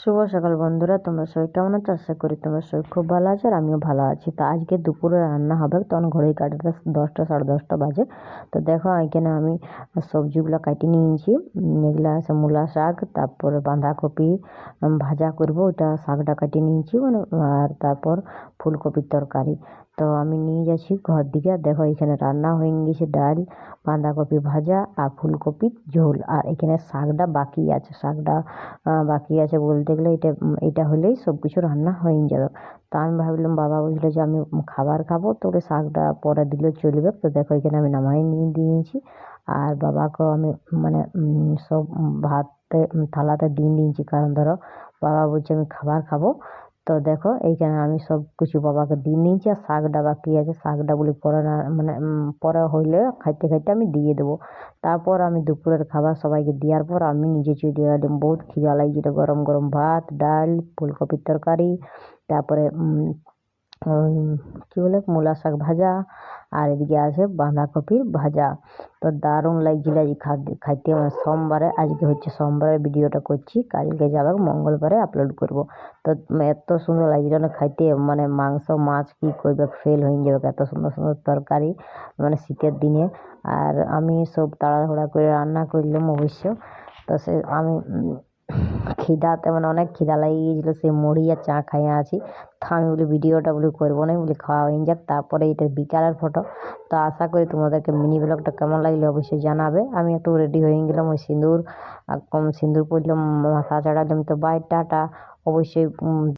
শুভ সকাল বন্ধুরা, তোমরা সবাই কেমন আছো? আশা করি তোমরা সবাই খুব ভালো আছো আর আমিও ভালো আছি। তো আজকে দুপুরে রান্না হবে, তখন ঘড়ির কাঁটাটা 10টা 10:30 বাজে। তো দেখো এখানে আমি সবজিগুলো কাটিয়ে নিয়েছি। এগুলা আছে মূলা শাক, তারপরে বাঁধাকপি ভাজা করব, ওটা শাকটা কাটিয়ে নিয়েছি আর তারপর ফুলকপির তরকারি। তো আমি নিয়ে যাচ্ছি ঘর দিকে। দেখো এখানে রান্না হয়ে গেছে, ডাল, বাঁধাকপি ভাজা আর ফুলকপির ঝোল। আর এখানে শাকটা বাকি আছে, বাকি আছে বলতে গেলে এটা হলেই সব কিছু রান্না হয়ে যাবে। তো আমি ভাবলাম, বাবা বলছিল যে আমি খাবার খাবো, তো ওটা শাকটা পরে দিলেও চলবে। তো দেখো এখানে আমি নামাই নিয়ে দিয়েছি আর বাবাকেও আমি মানে সব ভাতে থালাতে দিয়ে দিয়েছি, কারণ ধরো বাবা বলছে আমি খাবার খাবো। তো দেখো এইখানে আমি সব কিছু বাবাকে দিয়ে নিয়েছি আর শাকটা বাকি আছে, শাকটা বলি পরে না মানে পরে হইলে খাইতে খাইতে আমি দিয়ে দেবো। তারপর আমি দুপুরের খাবার সবাইকে দেওয়ার পর আমি নিজে চলে গেলাম। বহুত খিদা লাগছিল, গরম গরম ভাত, ডাল, ফুলকপির তরকারি, তারপরে কী বলে মূলা শাক ভাজা, আর এদিকে আছে বাঁধাকপির ভাজা। তো দারুণ লাগছিল আজ খাইতে। মানে সোমবারে, আজকে হচ্ছে সোমবারের ভিডিওটা করছি, কালকে যাবে মঙ্গলবারে আপলোড করব। তো এত সুন্দর লাগছিল না খাইতে, মানে মাংস মাছ কি করবে, ফেল হয়ে যাবে এত সুন্দর সুন্দর তরকারি, মানে শীতের দিনে। আর আমি সব তাড়াহুড়া করে রান্না করলাম অবশ্য। তো সে আমি খিদাতে মানে অনেক খিদা লেগে গিয়েছিলো, সেই মুড়ি আর চা খাইয়ে আছি। তো আমি বলি ভিডিওটা করবো না, বলি খাওয়া হয়ে যাক। তারপরে এটা বিকালের ফটো। তো আশা করি তোমাদেরকে মিনি ব্লগটা কেমন লাগলো অবশ্যই জানাবে। আমি একটু রেডি হয়ে গেলাম, ওই সিঁদুর পরলাম, মাথা চড়ালাম। তো বাই টাটা। অবশ্যই